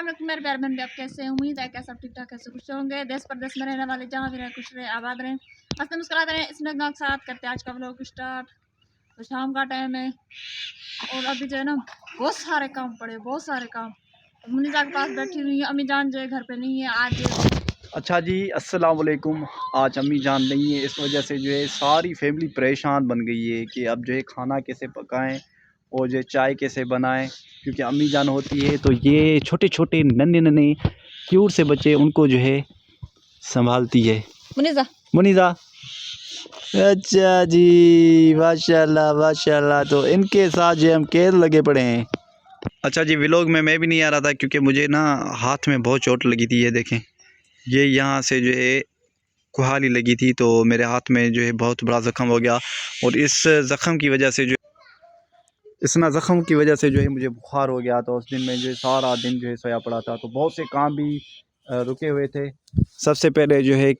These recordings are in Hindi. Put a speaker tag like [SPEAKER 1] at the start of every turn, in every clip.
[SPEAKER 1] अस्सलाम वालेकुम मेरे प्यारे बहन, आप कैसे हैं? उम्मीद है कि सब ठीक ठाक कैसे खुश होंगे। देश परदेश में रहने वाले जहाँ भी रहे खुश रहे आबाद रहें, हंसते मुस्कुराते रहें। इस नगमा के साथ करते आज का व्लॉग स्टार्ट। तो शाम का टाइम है और अभी जो है ना बहुत सारे काम पड़े, बहुत सारे काम। मुनीजा के पास बैठी हुई है, अम्मी जान जो है घर पे नहीं है आज।
[SPEAKER 2] अच्छा जी, अस्सलाम वालेकुम। आज अम्मी जान नहीं है, इस वजह से जो है सारी फैमिली परेशान बन गई है कि अब जो है खाना कैसे पकाएं और जो है चाय कैसे बनाएं, क्योंकि अम्मी जान होती है तो ये छोटे छोटे नन्हे नन्हे क्यूट से बच्चे उनको जो है संभालती है।
[SPEAKER 1] मुनीजा
[SPEAKER 2] मुनीजा, अच्छा जी, माशाल्लाह माशाल्लाह। तो इनके साथ जो हम कैद लगे पड़े हैं। अच्छा जी, व्लॉग में मैं भी नहीं आ रहा था क्योंकि मुझे ना हाथ में बहुत चोट लगी थी। ये देखें, ये यहाँ से जो है कुहाली लगी थी तो मेरे हाथ में जो है बहुत बड़ा ज़ख़म हो गया। और इस ज़ख़म की वजह से जो है मुझे बुखार हो गया। तो उस दिन में जो है सारा दिन जो है सोया पड़ा था, तो बहुत से काम भी रुके हुए थे। सबसे पहले जो है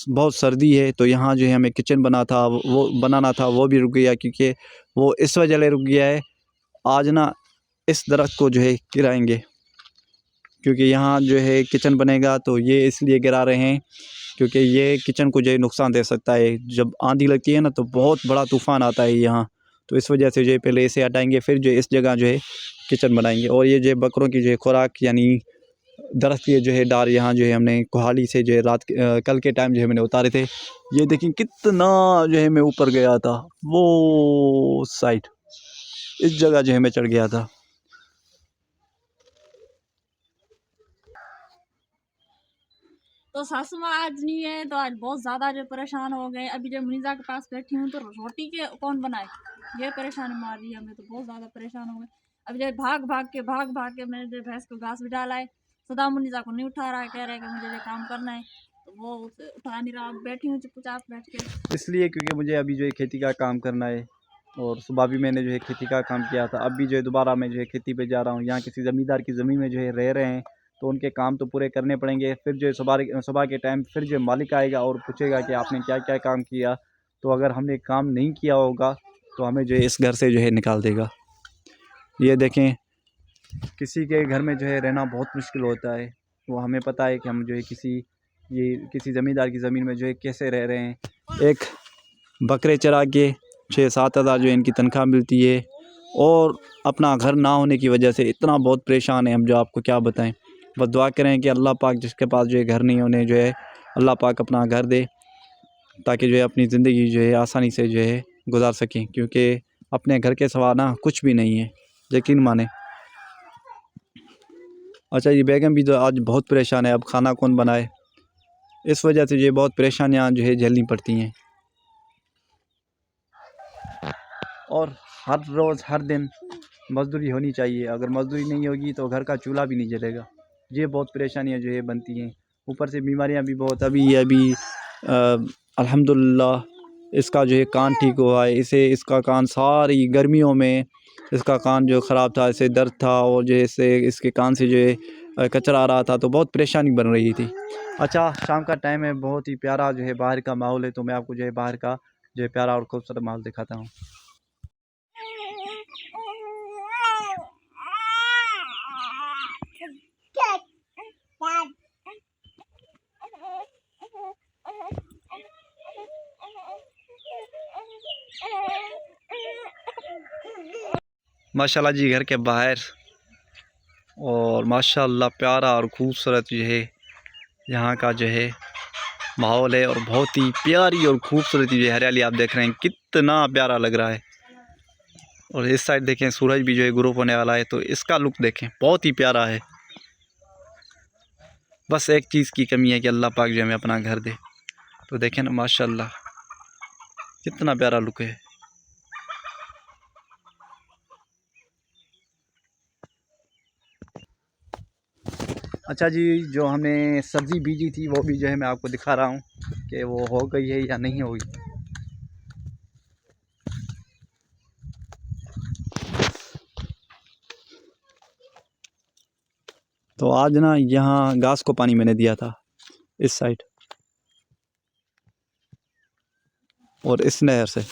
[SPEAKER 2] बहुत सर्दी है तो यहाँ जो है हमें किचन बनाना था, वो भी रुक गया, क्योंकि वो इस वजह से रुक गया है। आज ना इस दरख्त को जो है गिराएंगे, क्योंकि यहाँ जो है किचन बनेगा तो ये इसलिए गिरा रहे हैं क्योंकि ये किचन को जो है नुकसान दे सकता है। जब आंधी लगती है ना तो बहुत बड़ा तूफ़ान आता है यहाँ, तो इस वजह से जो है पहले इसे हटाएंगे, फिर जो इस जगह जो है किचन बनाएंगे। और ये जो है बकरों की जो है खुराक यानी दरख्त के जो है डार यहाँ जो है हमने कुहाली से जो है कल के टाइम जो है मैंने उतारे थे। ये देखें कितना जो है मैं ऊपर गया था, वो साइड इस जगह जो है मैं चढ़ गया था।
[SPEAKER 1] तो सासू माँ आज नहीं है तो आज बहुत ज़्यादा जो परेशान हो गए। अभी जब मुनीजा के पास बैठी हूँ तो रोटी के कौन बनाए, ये परेशानी मार रही है हमें। तो बहुत ज़्यादा परेशान हो गए। अभी जो भाग भाग के मैंने जो भैंस को घास भी डाला है। सदा मुनीजा को नहीं उठा रहा है, कह रहा है कि मुझे ये काम करना है, तो वो उसे उठा नहीं रहा। बैठी हूँ चुपचाप बैठ के,
[SPEAKER 2] इसलिए क्योंकि मुझे अभी जो है खेती का काम करना है। और सुबह भी मैंने जो है खेती का काम किया था, अब भी जो है दोबारा मैं जो है खेती पे जा रहा हूँ। यहाँ किसी ज़मींदार की ज़मीन में जो है रह रहे हैं तो उनके काम तो पूरे करने पड़ेंगे। फिर जो है सुबह के टाइम फिर जो है मालिक आएगा और पूछेगा कि आपने क्या क्या काम किया। तो अगर हमने काम नहीं किया होगा तो हमें जो है इस घर से जो है निकाल देगा। ये देखें, किसी के घर में जो है रहना बहुत मुश्किल होता है। वो हमें पता है कि हम जो है किसी ज़मींदार की ज़मीन में जो है कैसे रह रहे हैं। एक बकरे चरा के 6-7 हज़ार जो इनकी तनख्वाह मिलती है, और अपना घर ना होने की वजह से इतना बहुत परेशान है हम, जो आपको क्या बताएं। बस दुआ करें कि अल्लाह पाक जिसके पास जो है घर नहीं होने जो है अल्लाह पाक अपना घर दे, ताकि जो है अपनी ज़िंदगी जो है आसानी से जो है गुजार सकें, क्योंकि अपने घर के सिवा ना कुछ भी नहीं है, यकीन माने। अच्छा, ये बेगम भी तो आज बहुत परेशान है, अब खाना कौन बनाए। इस वजह से जो है बहुत परेशानियाँ जो है झेलनी पड़ती हैं। और हर रोज़ हर दिन मज़दूरी होनी चाहिए, अगर मज़दूरी नहीं होगी तो घर का चूल्हा भी नहीं जलेगा। ये बहुत परेशानियाँ जो है बनती हैं, ऊपर से बीमारियाँ भी बहुत। अभी अल्हम्दुलिल्लाह इसका जो है कान ठीक हुआ है। इसका कान सारी गर्मियों में इसका कान जो ख़राब था, इसे दर्द था, और जो इससे इसके कान से जो है कचरा आ रहा था, तो बहुत परेशानी बन रही थी। अच्छा, शाम का टाइम है, बहुत ही प्यारा जो है बाहर का माहौल है, तो मैं आपको जो है बाहर का जो है प्यारा और खूबसूरत माहौल दिखाता हूँ। माशाल्लाह जी, घर के बाहर और माशाल्लाह प्यारा और खूबसूरत जो है यहाँ का जो है माहौल है, और बहुत ही प्यारी और खूबसूरत जो है हरियाली आप देख रहे हैं, कितना प्यारा लग रहा है। और इस साइड देखें, सूरज भी जो है ग्रुप होने वाला है, तो इसका लुक देखें, बहुत ही प्यारा है। बस एक चीज़ की कमी है कि अल्लाह पाक जो हमें अपना घर दे। तो देखें ना, माशाल्लाह कितना प्यारा लुक है। अच्छा जी, जो हमने सब्ज़ी बीजी थी वो भी जो है मैं आपको दिखा रहा हूँ कि वो हो गई है या नहीं होगी। तो आज ना यहाँ घास को पानी मैंने दिया था, इस साइड और इस नहर से।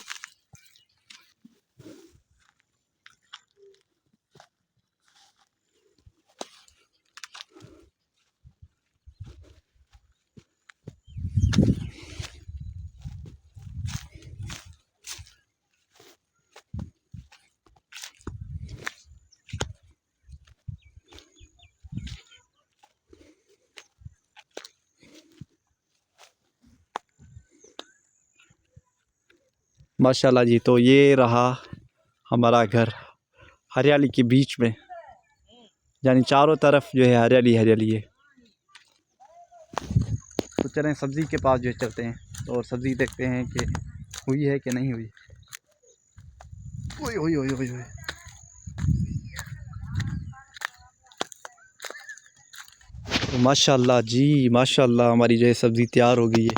[SPEAKER 2] माशाल्लाह जी। तो ये रहा हमारा घर हरियाली के बीच में, यानी चारों तरफ जो है हरियाली हरियाली है। तो चलें सब्ज़ी के पास जो है चलते हैं और सब्ज़ी देखते हैं कि हुई है कि नहीं हुई। ओए ओए ओए ओए ओए। तो माशाल्लाह जी माशाल्लाह, हमारी जो है सब्ज़ी तैयार हो गई है।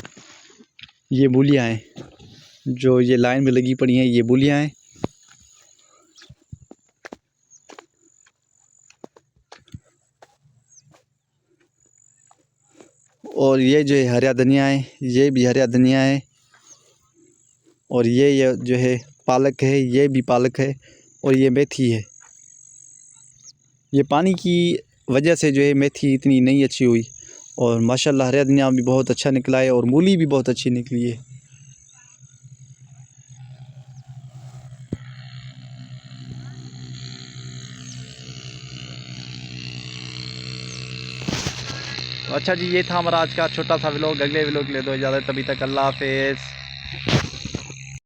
[SPEAKER 2] ये मूलियाँ हैं जो ये लाइन में लगी पड़ी हैं, ये मूलियाँ हैं। और ये जो है हरा धनिया है, ये भी हरा धनिया है। और ये जो है पालक है, ये भी पालक है। और ये मेथी है। ये पानी की वजह से जो है मेथी इतनी नहीं अच्छी हुई। और माशाल्लाह हरा धनिया भी बहुत अच्छा निकला है और मूली भी बहुत अच्छी निकली है। अच्छा जी, ये था हमारा आज का छोटा सा व्लॉग। अगले व्लॉग ले दो इजाज़त, तभी तक अल्लाह हाफ़िज़।